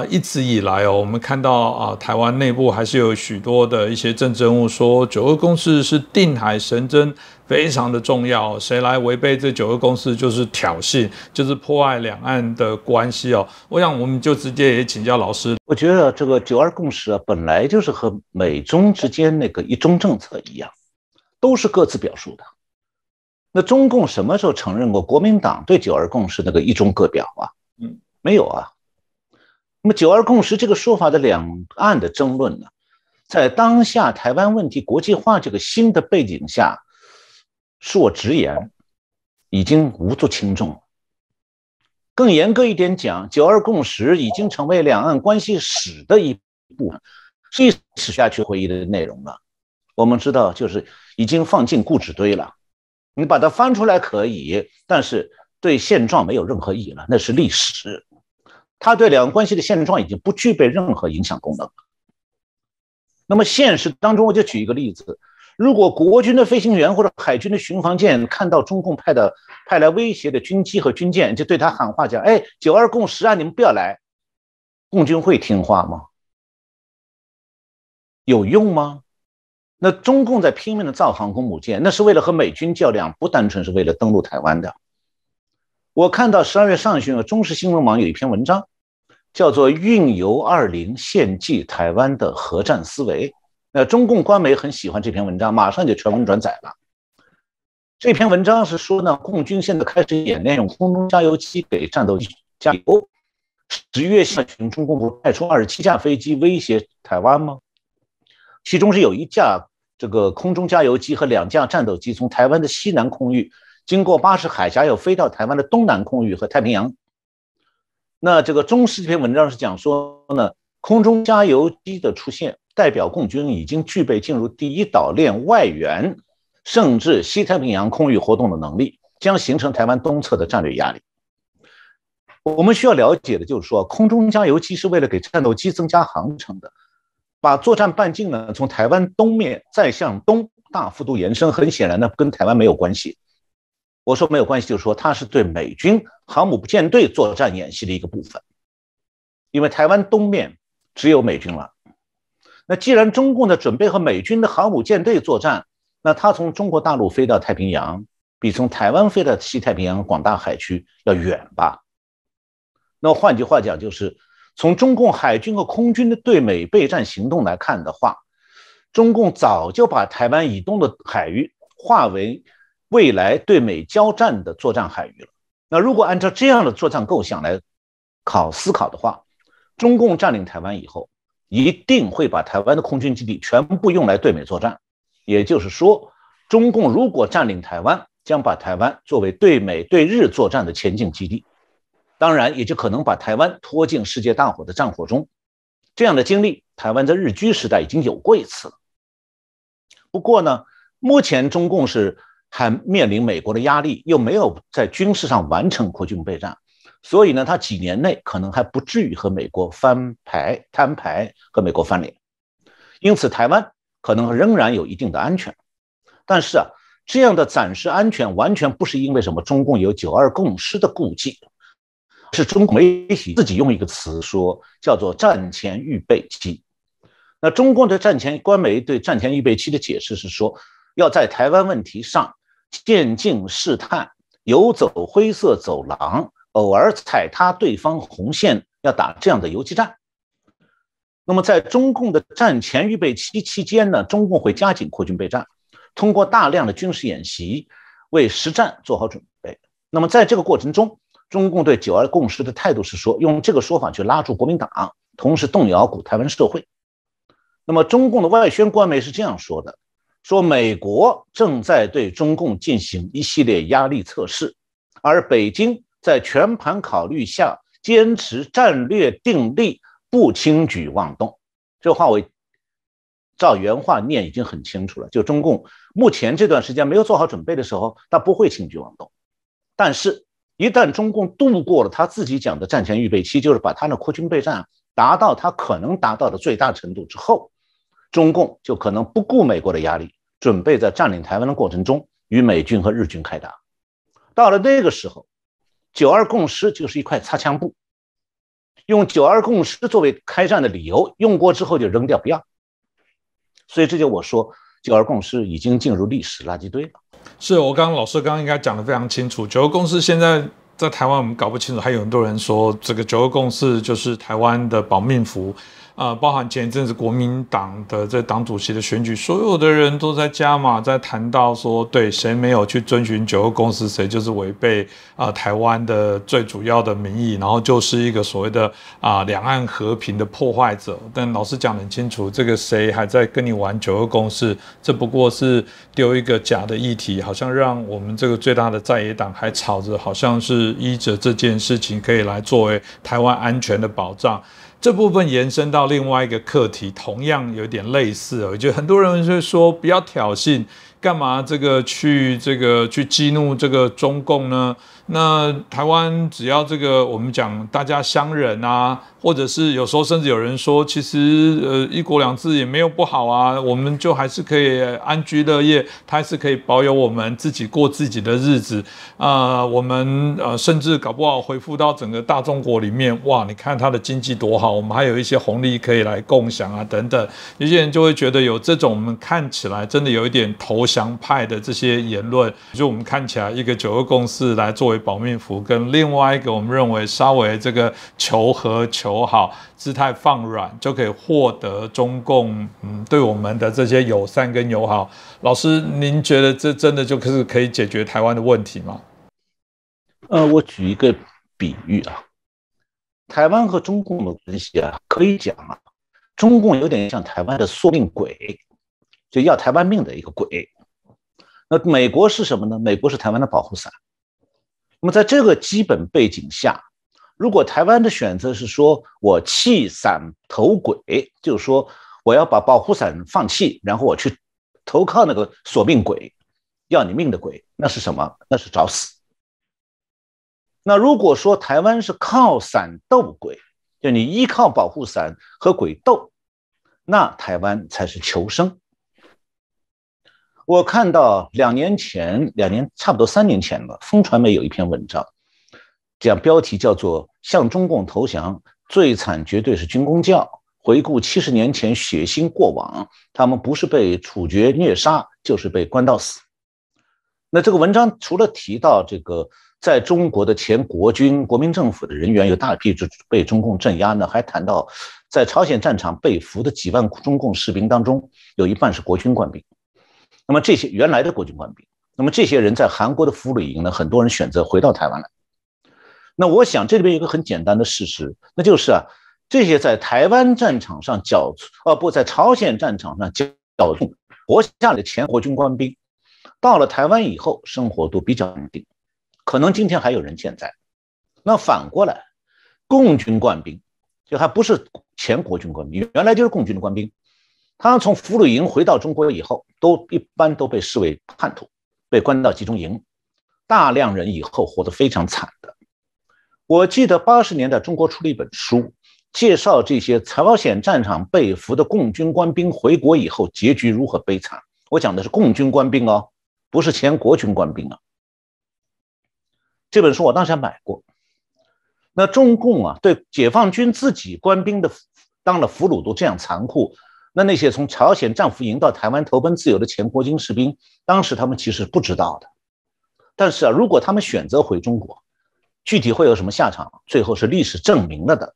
A: 一直以来我们看到台湾内部还是有许多的一些政治人物说9·2共识是定海神针，非常的重要，谁来违背这9·2共识就是挑衅，就是破坏两岸的关系我想我们就直接也请教老师。
B: 我觉得这个9·2共识本来就是和美中之间那个一中政策一样，都是各自表述的。那中共什么时候承认过国民党对9·2共识那个一中各表没有那么9·2共识这个说法的两岸的争论呢，在当下台湾问题国际化这个新的背景下，恕我直言，已经无足轻重了。更严格一点讲，9·2共识已经成为两岸关系史的一部分，是历史下去会议的内容了。我们知道，就是已经放进故纸堆了。你把它翻出来可以，但是对现状没有任何意义了，那是历史。它对两岸关系的现状已经不具备任何影响功能了。那么现实当中，我就举一个例子，如果国军的飞行员或者海军的巡防舰看到中共派来威胁的军机和军舰，就对他喊话讲9·2共识你们不要来，共军会听话吗？有用吗？那中共在拼命的造航空母舰，那是为了和美军较量，不单纯是为了登陆台湾的。我看到12月上旬中时新闻网有一篇文章，叫做《运油20献祭台湾的核战思维》。中共官媒很喜欢这篇文章，马上就全文转载了。这篇文章是说呢，共军现在开始演练用空中加油机给战斗机加油。10月下旬，中共不派出27架飞机威胁台湾吗？其中是有1架这个空中加油机和2架战斗机从台湾的西南空域经过巴士海峡，又飞到台湾的东南空域和太平洋。那这个中时这篇文章是讲说呢，空中加油机的出现代表共军已经具备进入第一岛链外缘甚至西太平洋空域活动的能力，将形成台湾东侧的战略压力。我们需要了解的就是说，空中加油机是为了给战斗机增加航程的，把作战半径呢从台湾东面再向东大幅度延伸，很显然呢跟台湾没有关系。我说没有关系，就是说它是对美军航母舰队作战演习的一个部分，因为台湾东面只有美军了。那既然中共的准备和美军的航母舰队作战，那它从中国大陆飞到太平洋，比从台湾飞到西太平洋广大海区要远吧？那换句话讲，就是从中共海军和空军的对美备战行动来看的话，中共早就把台湾以东的海域划为未来对美交战的作战海域了。那如果按照这样的作战构想来思考的话，中共占领台湾以后，一定会把台湾的空军基地全部用来对美作战。也就是说，中共如果占领台湾，将把台湾作为对美对日作战的前进基地，当然也就可能把台湾拖进世界大火的战火中。这样的经历，台湾在日据时代已经有过一次了。不过呢，目前中共是还面临美国的压力，又没有在军事上完成扩军备战，所以呢，他几年内可能还不至于和美国摊牌和美国翻脸，因此台湾可能仍然有一定的安全。但是这样的暂时安全完全不是因为什么中共有9·2共识的顾忌，是中共媒体自己用一个词说，叫做战前预备期。那中共的官媒对战前预备期的解释是说，要在台湾问题上渐进试探，游走灰色走廊，偶尔踩踏对方红线，要打这样的游击战。那么在中共的战前预备期期间呢，中共会加紧扩军备战，通过大量的军事演习为实战做好准备。那么在这个过程中，中共对9·2共识的态度是说，用这个说法去拉住国民党，同时动摇台湾社会。那么中共的外宣官媒是这样说的，说美国正在对中共进行一系列压力测试，而北京在全盘考虑下坚持战略定力，不轻举妄动。这话我照原话念已经很清楚了，就中共目前这段时间没有做好准备的时候，他不会轻举妄动。但是一旦中共度过了他自己讲的战前预备期，就是把他的扩军备战达到他可能达到的最大程度之后，中共就可能不顾美国的压力，准备在占领台湾的过程中与美军和日军开打。到了那个时候，9·2共识就是一块擦枪布，用9·2共识作为开战的理由，用过之后就扔掉不要。所以这就我说9·2共识已经进入历史垃圾堆了。
A: 是我老师刚刚应该讲得非常清楚，9·2共识现在在台湾我们搞不清楚，还有很多人说这个9·2共识就是台湾的保命符。包含前一阵子国民党的这党主席的选举，所有的人都在加码，在谈到说，对谁没有去遵循9·2共识，谁就是违背台湾的最主要的民意，然后就是一个所谓的两岸和平的破坏者。但老师讲得很清楚，这个谁还在跟你玩9·2共识，这不过是丢一个假的议题，好像让我们这个最大的在野党还吵着，好像是依着这件事情可以来作为台湾安全的保障。这部分延伸到另外一个课题，同样有点类似我觉得很多人会说，不要挑衅，干嘛去激怒这个中共呢？那台湾只要我们讲大家相忍啊，或者是有时候甚至有人说，其实一国两制也没有不好啊，我们就还是可以安居乐业，它还是可以保有我们自己过自己的日子我们甚至搞不好回复到整个大中国里面，哇，你看它的经济多好，我们还有一些红利可以来共享啊等等。有些人就会觉得有这种我们看起来真的有一点投降派的这些言论，就我们看起来一个九二共识来作为保命符，跟另外一个我们认为稍微这个求和求好、姿态放软，就可以获得中共对我们的这些友善跟友好。老师，您觉得这真的就是可以解决台湾的问题吗？
B: 我举一个比喻啊，台湾和中共的关系啊，可以讲啊，中共有点像台湾的缩命鬼，就要台湾命的一个鬼。那美国是什么呢？美国是台湾的保护伞。那么在这个基本背景下，如果台湾的选择是说我弃伞投鬼，就是说我要把保护伞放弃，然后我去投靠那个索命鬼，要你命的鬼，那是什么？那是找死。那如果说台湾是靠伞斗鬼，就你依靠保护伞和鬼斗，那台湾才是求生。我看到2年前，差不多3年前了，风传媒有一篇文章，讲标题叫做向中共投降，最惨绝对是军公教，回顾70年前血腥过往，他们不是被处决虐杀，就是被关到死。那这个文章除了提到这个在中国的前国军国民政府的人员有大批被中共镇压呢，还谈到在朝鲜战场被俘的几万中共士兵当中，有一半是国军官兵。那么这些原来的国军官兵，那么这些人在韩国的俘虏营呢，很多人选择回到台湾来。那我想这里边有一个很简单的事实，那就是这些在台湾战场上在朝鲜战场上缴动活下来的前国军官兵，到了台湾以后生活都比较稳定，可能今天还有人健在。那反过来，共军官兵就还不是前国军官兵，原来就是共军的官兵，他从俘虏营回到中国以后，一般都被视为叛徒，被关到集中营，大量人以后活得非常惨的。我记得80年代中国出了一本书，介绍这些朝鲜战场被俘的共军官兵回国以后结局如何悲惨。我讲的是共军官兵哦，不是前国军官兵啊。这本书我当时还买过。那中共对解放军自己官兵的当了俘虏都这样残酷，那些从朝鲜战俘营到台湾投奔自由的前国军士兵，当时他们其实不知道的。但是如果他们选择回中国，具体会有什么下场，最后是历史证明了的。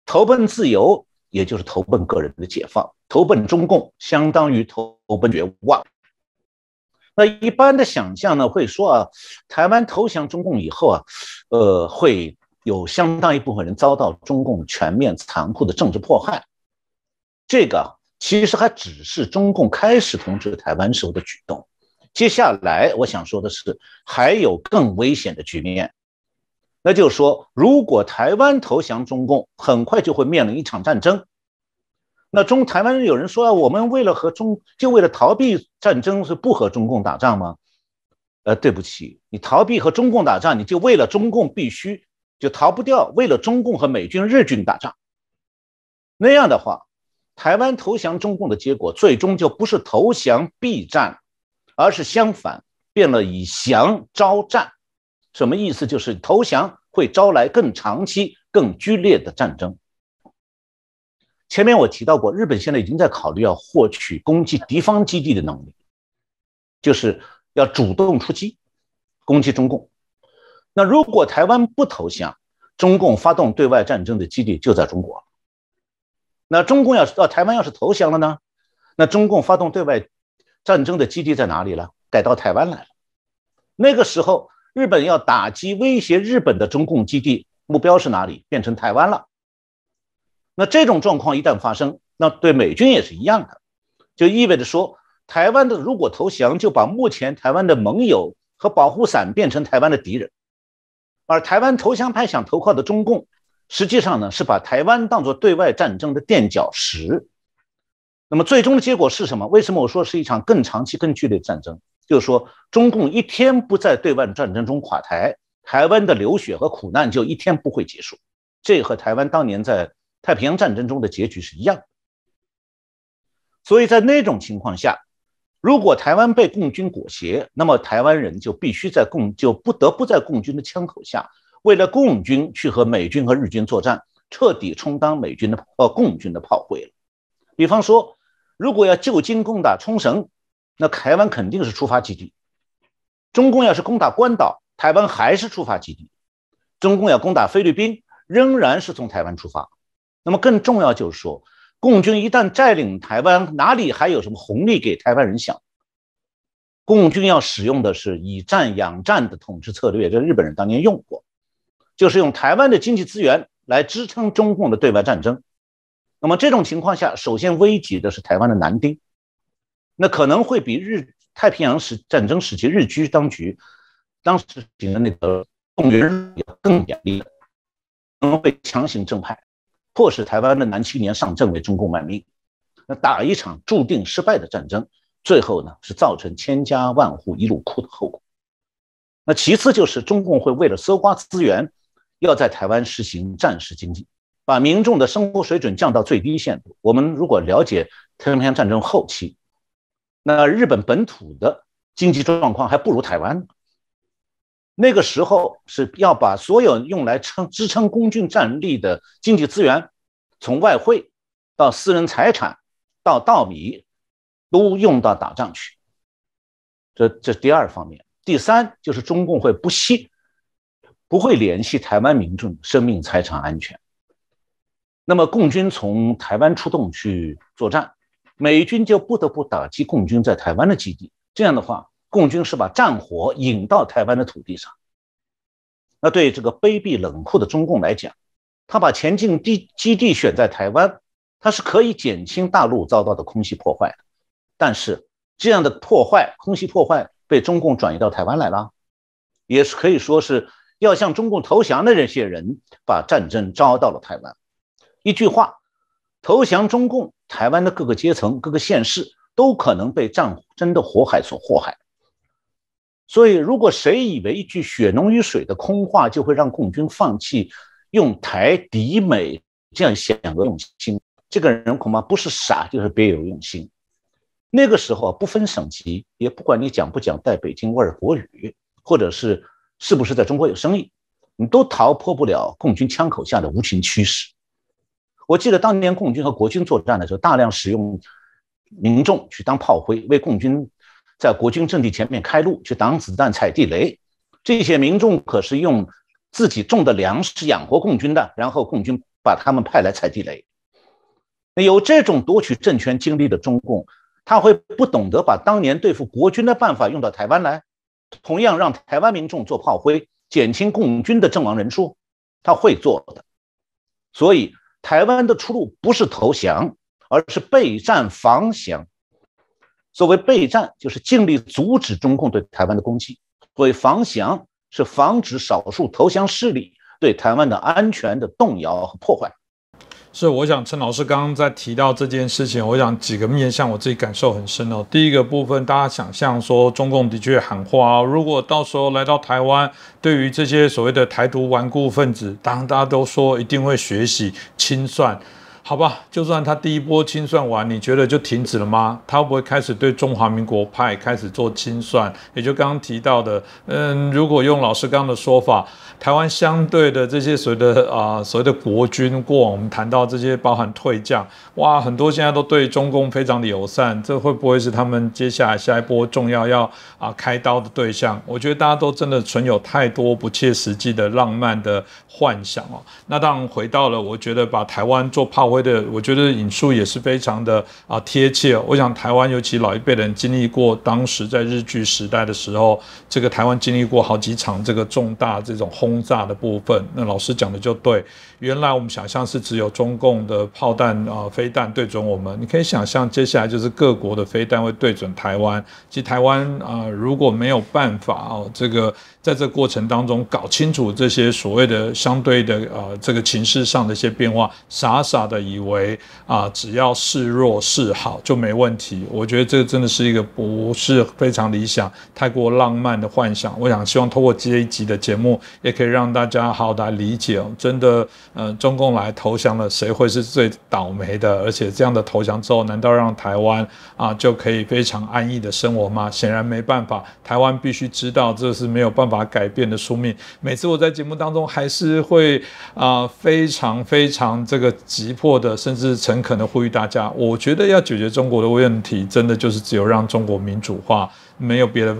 B: 投奔自由，也就是投奔个人的解放；投奔中共，相当于投奔绝望。那一般的想象呢，会说台湾投降中共以后会有相当一部分人遭到中共全面残酷的政治迫害。这个其实还只是中共开始统治台湾时候的举动。接下来我想说的是，还有更危险的局面。那就是说，如果台湾投降中共，很快就会面临一场战争。那台湾人有人说我们为了逃避战争是不和中共打仗吗？对不起，你逃避和中共打仗，你就为了中共必须就逃不掉，为了中共和美军日军打仗。那样的话，台湾投降中共的结果最终就不是投降避战，而是相反，变了以降招战。什么意思？就是投降会招来更长期、更剧烈的战争。前面我提到过，日本现在已经在考虑要获取攻击敌方基地的能力，就是要主动出击，攻击中共。那如果台湾不投降，中共发动对外战争的基地就在中国。那台湾要是投降了呢？那中共发动对外战争的基地在哪里了？改到台湾来了。那个时候，日本要打击威胁日本的中共基地，目标是哪里？变成台湾了。那这种状况一旦发生，那对美军也是一样的，就意味着说，台湾的如果投降，就把目前台湾的盟友和保护伞变成台湾的敌人，而台湾投降派想投靠的中共，实际上呢是把台湾当作对外战争的垫脚石。那么最终的结果是什么？为什么我说是一场更长期、更剧烈的战争？就是说，中共一天不在对外战争中垮台，台湾的流血和苦难就一天不会结束。这和台湾当年在太平洋战争中的结局是一样的。所以在那种情况下，如果台湾被共军裹挟，那么台湾人就不得不在共军的枪口下，为了共军去和美军和日军作战，彻底充当共军的炮灰了。比方说，如果要就近攻打冲绳，那台湾肯定是出发基地；中共要是攻打关岛，台湾还是出发基地；中共要攻打菲律宾，仍然是从台湾出发。那么更重要就是说，共军一旦占领台湾，哪里还有什么红利给台湾人享？共军要使用的是以战养战的统治策略，这日本人当年用过，就是用台湾的经济资源来支撑中共的对外战争。那么这种情况下，首先危及的是台湾的南丁，那可能会比太平洋战争时期日据当局当时行的那个动员要更严厉，可能会强行正派，迫使台湾的男青年上阵为中共卖命，那打一场注定失败的战争，最后呢是造成千家万户一路哭的后果。那其次就是中共会为了搜刮资源，要在台湾实行战时经济，把民众的生活水准降到最低限度。我们如果了解太平洋战争后期，那日本本土的经济状况还不如台湾，那个时候是要把所有用来支撑共军战力的经济资源，从外汇到私人财产到稻米，都用到打仗去。这第二方面。第三就是中共会不会联系台湾民众生命财产安全。那么共军从台湾出动去作战，美军就不得不打击共军在台湾的基地，这样的话，共军是把战火引到台湾的土地上。那对这个卑鄙冷酷的中共来讲，他把前进基地选在台湾，他是可以减轻大陆遭到的空袭破坏的。但是这样的空袭破坏被中共转移到台湾来了，也是可以说是要向中共投降的这些人把战争招到了台湾。一句话，投降中共，台湾的各个阶层、各个县市都可能被战争的火海所祸害。所以如果谁以为一句血浓于水的空话就会让共军放弃用台敌美这样险恶用心，这个人恐怕不是傻就是别有用心。那个时候不分省级，也不管你讲不讲带北京味儿国语，或者是不是在中国有生意，你都逃脱不了共军枪口下的无情驱使。我记得当年共军和国军作战的时候，大量使用民众去当炮灰，为共军在国军阵地前面开路，去挡子弹、踩地雷。这些民众可是用自己种的粮食养活共军的，然后共军把他们派来踩地雷。有这种夺取政权经历的中共，他会不懂得把当年对付国军的办法用到台湾来，同样让台湾民众做炮灰，减轻共军的阵亡人数，他会做的。所以台湾的出路不是投降，而是备战防降。所谓备战，就是尽力阻止中共对台湾的攻击；所谓防降，是防止少数投降势力对台湾的安全的动摇和破坏。
A: 是，我想陈老师刚刚在提到这件事情，我想几个面向我自己感受很深哦。第一个部分，大家想象说中共的确喊话，如果到时候来到台湾，对于这些所谓的台独顽固分子，当然大家都说一定会学习清算。好吧，就算他第一波清算完，你觉得就停止了吗？他会不会开始对中华民国派开始做清算？也就刚刚提到的，如果用老师刚刚的说法，台湾相对的这些所谓的国军，过往我们谈到这些包含退将，哇，很多现在都对中共非常的友善，这会不会是他们接下来下一波重要要开刀的对象？我觉得大家都真的存有太多不切实际的浪漫的幻想哦。那当然回到了，我觉得把台湾做炮灰的，我觉得引述也是非常的贴切。我想台湾尤其老一辈的人经历过当时在日据时代的时候，这个台湾经历过好几场这个重大这种轰炸的部分。那老师讲的就对，原来我们想象是只有中共的炮弹飞弹对准我们，你可以想象接下来就是各国的飞弹会对准台湾。其实台湾如果没有办法这个在这过程当中搞清楚这些所谓的相对的这个情势上的一些变化，傻傻的的以为只要示弱示好就没问题。我觉得这真的是一个不是非常理想、太过浪漫的幻想。我想希望透过这一集的节目，也可以让大家好好的理解真的中共来投降了，谁会是最倒霉的？而且这样的投降之后，难道让台湾就可以非常安逸的生活吗？显然没办法，台湾必须知道这是没有办法改变的宿命。每次我在节目当中还是会非常非常这个急迫的，甚至诚恳的呼吁大家，我觉得要解决中国的问题，真的就是只有让中国民主化，没有别的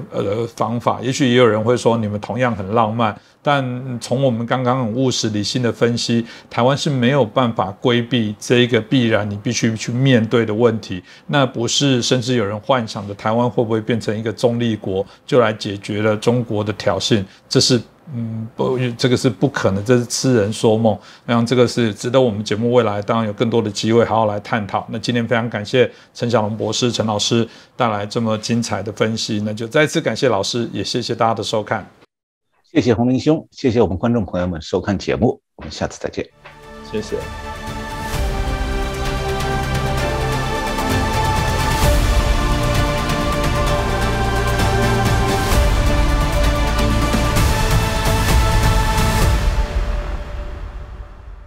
A: 方法。也许也有人会说，你们同样很浪漫，但从我们刚刚很务实理性的分析，台湾是没有办法规避这一个必然你必须去面对的问题。那不是甚至有人幻想的台湾会不会变成一个中立国，就来解决了中国的挑衅，这是这个是不可能，这是痴人说梦。那这个是值得我们节目未来当然有更多的机会好好来探讨。那今天非常感谢陈小龙博士、陈老师带来这么精彩的分析，那就再次感谢老师，也谢谢大家的收看。
B: 谢谢洪林兄，谢谢我们观众朋友们收看节目，我们下次再见。
A: 谢谢。